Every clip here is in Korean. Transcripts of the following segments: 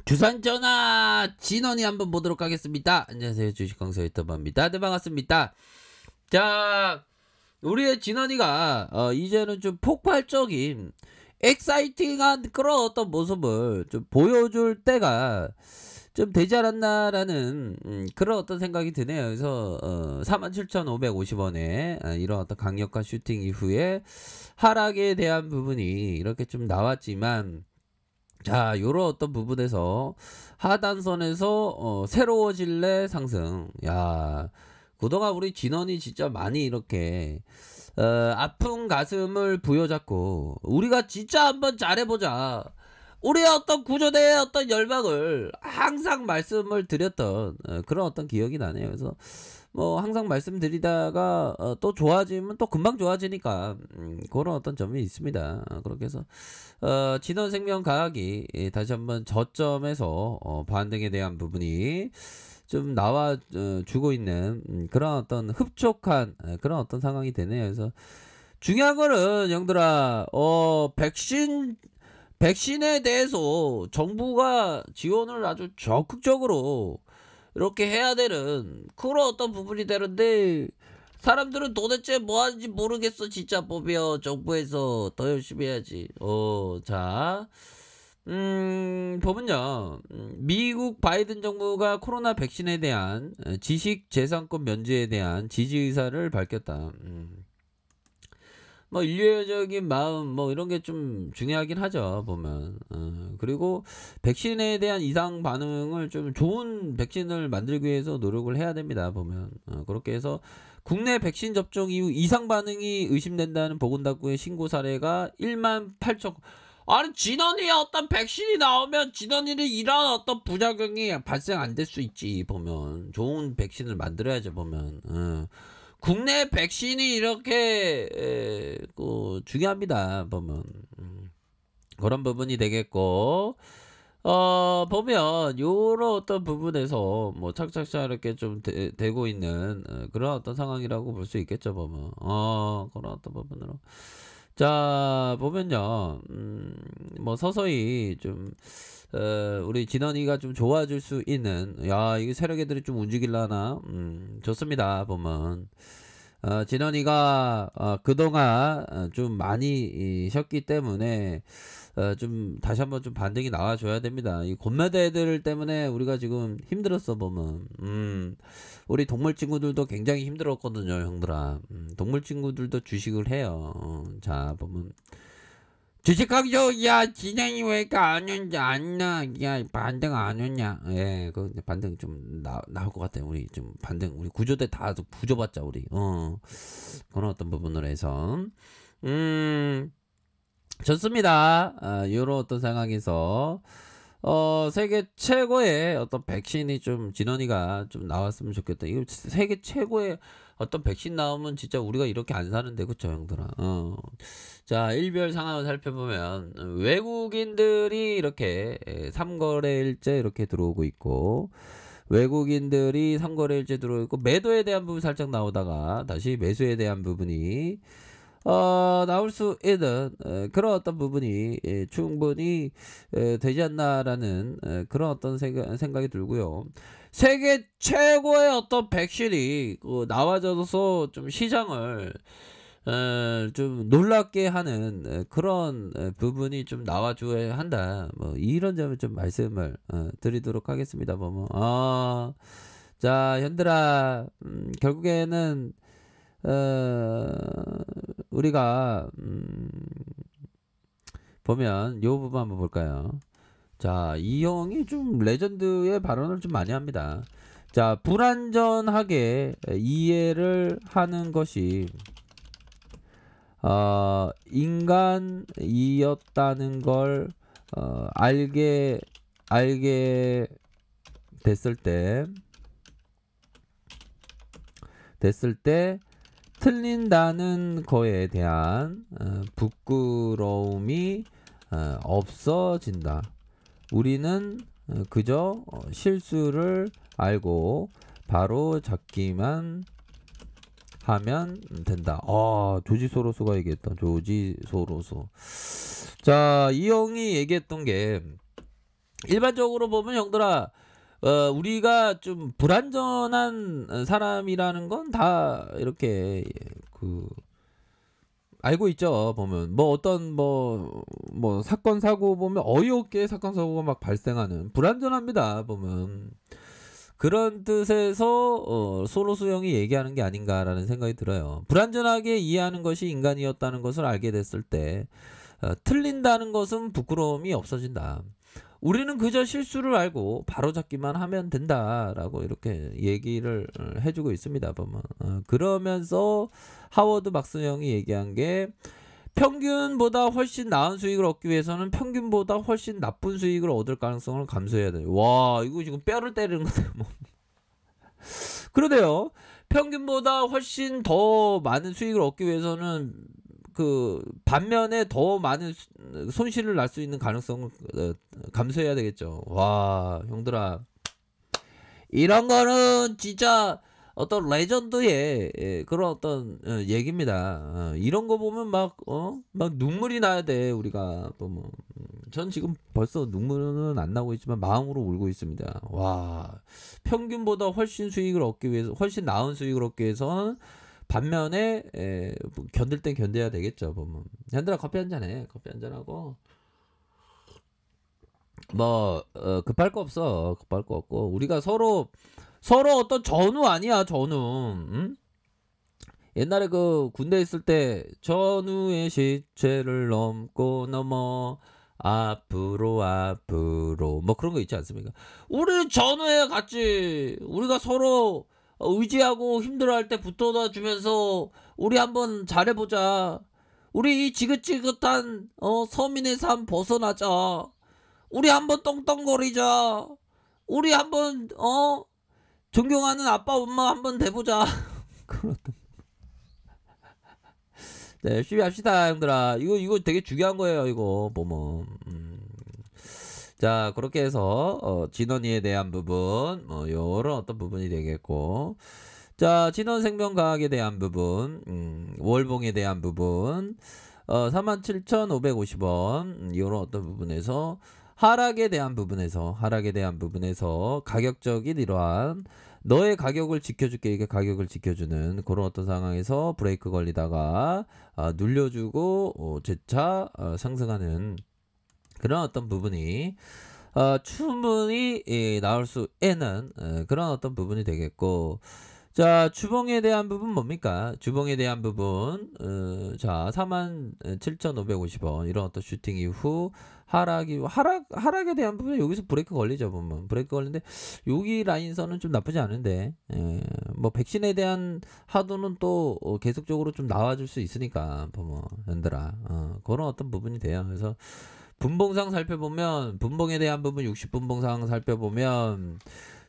주산전화 진원이 한번 보도록 하겠습니다. 안녕하세요, 주식강사 유튜버입니다. 네, 반갑습니다. 자, 우리의 진원이가 이제는 좀 폭발적인 엑사이팅한 그런 어떤 모습을 좀 보여줄 때가 좀 되지 않았나라는 그런 어떤 생각이 드네요. 그래서 47,550원에 이런 어떤 강력한 슈팅 이후에 하락에 대한 부분이 이렇게 좀 나왔지만, 자, 요런 어떤 부분에서 하단선에서 새로워질래 상승. 야, 그동안 우리 진원이 진짜 많이 이렇게 아픈 가슴을 부여잡고 우리가 진짜 한번 잘해보자, 우리의 어떤 구조대의 어떤 열망을 항상 말씀을 드렸던 그런 어떤 기억이 나네요. 그래서 뭐 항상 말씀드리다가 또 좋아지면 또 금방 좋아지니까 그런 어떤 점이 있습니다. 그렇게 해서 진원생명과학이 다시 한번 저점에서 반등에 대한 부분이 좀 나와 주고 있는 그런 어떤 흡족한 그런 어떤 상황이 되네요. 그래서 중요한 거는 영들아, 백신에 대해서 정부가 지원을 아주 적극적으로 이렇게 해야 되는 그런 어떤 부분이 되는데, 사람들은 도대체 뭐 하는지 모르겠어. 진짜 보면 정부에서 더 열심히 해야지. 자, 보면요. 미국 바이든 정부가 코로나 백신에 대한 지식 재산권 면제에 대한 지지 의사를 밝혔다. 뭐 인류적인 마음 뭐 이런 게 좀 중요하긴 하죠, 보면. 그리고 백신에 대한 이상 반응을 좀 좋은 백신을 만들기 위해서 노력을 해야 됩니다, 보면. 그렇게 해서 국내 백신 접종 이후 이상 반응이 의심된다는 보건당국의 신고 사례가 1만 8천. 아니, 진원이 어떤 백신이 나오면 진원이는 이런 어떤 부작용이 발생 안 될 수 있지, 보면. 좋은 백신을 만들어야죠, 보면. 국내 백신이 이렇게 중요합니다, 보면. 그런 부분이 되겠고, 보면 요런 어떤 부분에서 뭐 착착착 이렇게 좀 되고 있는 그런 어떤 상황이라고 볼 수 있겠죠, 보면. 그런 어떤 부분으로. 자, 보면요. 뭐 서서히 좀 우리 진원이가 좀 좋아질 수 있는, 야, 이게 세력애들이 좀 움직일라나. 좋습니다, 보면. 진원이가 그동안 좀 많이 쉬었기 때문에 좀 다시 한번 좀 반등이 나와줘야 됩니다. 이 곤매대들 때문에 우리가 지금 힘들었어, 보면. 우리 동물 친구들도 굉장히 힘들었거든요, 형들아. 동물 친구들도 주식을 해요. 자, 보면 주식하기죠. 야, 진행이 왜 이렇게 안 오냐, 안 나, 야, 반등 안 오냐. 예, 그 반등 좀 나올 것 같아요. 우리 좀 반등, 우리 구조대 다 부조받자, 우리. 그런 어떤 부분으로 해서. 좋습니다. 요런 어떤 상황에서 세계 최고의 어떤 백신이 좀 진원이가 좀 나왔으면 좋겠다. 이거 세계 최고의 어떤 백신 나오면 진짜 우리가 이렇게 안 사는데, 그쵸, 형들아? 자, 일별 상황을 살펴보면 외국인들이 이렇게 삼거래일제 이렇게 들어오고 있고, 외국인들이 삼거래일제 들어오고 있고, 매도에 대한 부분 살짝 나오다가 다시 매수에 대한 부분이 나올 수 있는 그런 어떤 부분이 충분히 되지 않나라는 그런 어떤 생각이 들고요. 세계 최고의 어떤 백신이 나와줘서 좀 시장을 좀 놀랍게 하는 그런 부분이 좀 나와줘야 한다. 뭐 이런 점을 좀 말씀을 드리도록 하겠습니다. 보면 자, 현들아, 결국에는 우리가 보면 요 부분 한번 볼까요? 자, 이 형이 좀 레전드의 발언을 좀 많이 합니다. 자, 불완전하게 이해를 하는 것이 인간이었다는 걸 알게 됐을 때 틀린다는 거에 대한 부끄러움이 없어진다. 우리는 그저 실수를 알고 바로 잡기만 하면 된다. 조지 소로스가 얘기했다. 조지 소로스. 자, 이 형이 얘기했던 게 일반적으로 보면 형들아, 우리가 좀 불완전한 사람이라는 건 다 이렇게 그 알고 있죠. 보면 뭐 어떤 뭐 사건 사고 보면 어이없게 사건 사고가 막 발생하는 불완전합니다. 보면 그런 뜻에서 소로스 형이 얘기하는 게 아닌가라는 생각이 들어요. 불완전하게 이해하는 것이 인간이었다는 것을 알게 됐을 때 틀린다는 것은 부끄러움이 없어진다. 우리는 그저 실수를 알고 바로잡기만 하면 된다라고 이렇게 얘기를 해주고 있습니다. 보면 그러면서 하워드 박스 형이 얘기한 게 평균보다 훨씬 나은 수익을 얻기 위해서는 평균보다 훨씬 나쁜 수익을 얻을 가능성을 감수해야 돼요. 와, 이거 지금 뼈를 때리는 거네요. 뭐. 그러네요. 평균보다 훨씬 더 많은 수익을 얻기 위해서는 그 반면에 더 많은 손실을 날 수 있는 가능성을 감수해야 되겠죠. 와, 형들아, 이런 거는 진짜 어떤 레전드의 그런 어떤 얘기입니다. 이런 거 보면 막 눈물이 나야 돼. 우리가 보면 전 지금 벌써 눈물은 안 나고 있지만 마음으로 울고 있습니다. 와, 평균보다 훨씬 수익을 얻기 위해서 훨씬 나은 수익을 얻기 위해서는 반면에 뭐 견딜 땐 견뎌야 되겠죠. 보면 얘들아, 커피 한잔 해. 커피 한잔 하고 뭐 급할 거 없어. 급할 거 없고 우리가 서로 어떤 전우 아니야, 전우. 응? 옛날에 그 군대 있을 때 전우의 시체를 넘고 넘어 앞으로 뭐 그런 거 있지 않습니까? 우리 전우에 같이 우리가 서로 의지하고 힘들어할 때 붙어다 주면서 우리 한번 잘해보자. 우리 이 지긋지긋한 서민의 삶 벗어나자. 우리 한번 떵떵거리자. 우리 한번 존경하는 아빠 엄마 한번 돼보자. 네, 열심히 합시다, 형들아. 이거 되게 중요한 거예요, 이거 보면. 자, 그렇게 해서 진원이에 대한 부분, 뭐 요런 어떤 부분이 되겠고, 자, 진원생명과학에 대한 부분, 월봉에 대한 부분, 47,550원 요런 어떤 부분에서 하락에 대한 부분에서 가격적인 이러한 너의 가격을 지켜줄게, 이게 가격을 지켜주는 그런 어떤 상황에서 브레이크 걸리다가 눌려주고 재차 상승하는 그런 어떤 부분이 충분히 나올 수 있는 그런 어떤 부분이 되겠고, 자, 주봉에 대한 부분 뭡니까? 주봉에 대한 부분, 자, 47,550원 이런 어떤 슈팅 이후 하락에 대한 부분 여기서 브레이크 걸리죠. 보면 브레이크 걸리는데 여기 라인선은 좀 나쁘지 않은데, 뭐 백신에 대한 하도는 또 계속적으로 좀 나와줄 수 있으니까 보면 연들아 그런 어떤 부분이 돼요. 그래서 분봉상 살펴보면 분봉에 대한 부분 60분봉상 살펴보면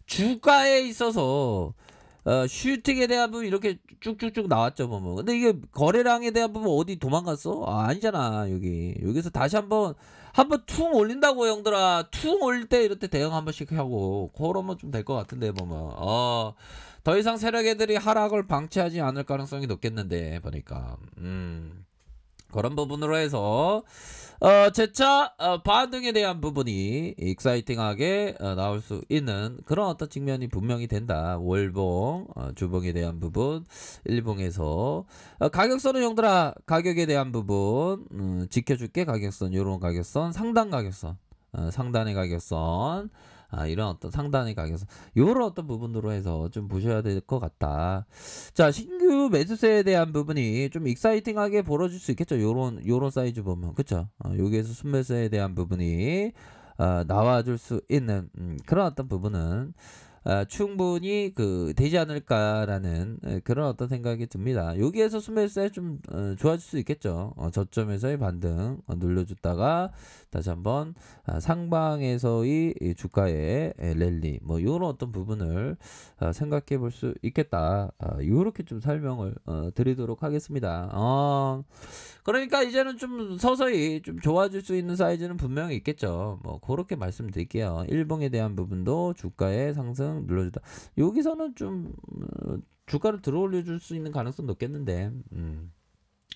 주가에 있어서 슈팅에 대한 부분 이렇게 쭉쭉쭉 나왔죠 보면. 근데 이게 거래량에 대한 부분 어디 도망갔어? 아니잖아. 여기서 다시 한번 퉁 올린다고 형들아. 퉁 올릴 때 이럴 때 대응 한 번씩 하고 그러면 좀 될 것 같은데 보면 더 이상 세력 애들이 하락을 방치하지 않을 가능성이 높겠는데 보니까 그런 부분으로 해서 재차 반등에 대한 부분이 익사이팅하게 나올 수 있는 그런 어떤 측면이 분명히 된다. 월봉, 주봉에 대한 부분, 일봉에서 가격선은 형들아, 가격에 대한 부분 지켜줄게. 가격선, 요런 가격선, 상단 가격선, 상단의 가격선, 이런 어떤 상단의 가격선, 요런 어떤 부분으로 해서 좀 보셔야 될 것 같다. 자, 신규 매수세에 대한 부분이 좀 익사이팅하게 벌어질 수 있겠죠. 요런 사이즈 보면. 그쵸? 여기에서 순매수에 대한 부분이 나와줄 수 있는 그런 어떤 부분은 충분히 되지 않을까라는 그런 어떤 생각이 듭니다. 여기에서 순매수에 좀 좋아질 수 있겠죠. 저점에서의 반등 눌러줬다가 다시 한번 상방에서의 이 주가의 랠리 뭐 이런 어떤 부분을 생각해 볼 수 있겠다. 이렇게 좀 설명을 드리도록 하겠습니다. 그러니까 이제는 좀 서서히 좀 좋아질 수 있는 사이즈는 분명히 있겠죠. 뭐 그렇게 말씀드릴게요. 일봉에 대한 부분도 주가의 상승 눌러주다. 여기서는 좀 주가를 들어 올려줄 수 있는 가능성 높겠는데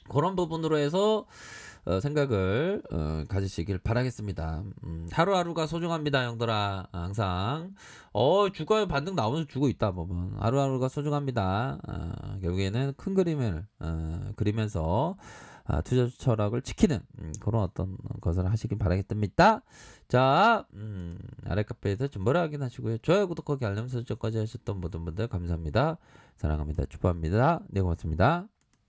그런 부분으로 해서 생각을 가지시길 바라겠습니다. 하루하루가 소중합니다, 형들아. 항상 주가의 반등 나오면서 주고 있다 보면 하루하루가 소중합니다. 결국에는 큰 그림을 그리면서 투자 철학을 지키는 그런 어떤 것을 하시길 바라겠습니다. 자, 아래 카페에서 정보를 확인하시고요. 좋아요, 구독하기, 알림 설정까지 하셨던 모든 분들 감사합니다. 사랑합니다. 축복합니다. 네, 고맙습니다.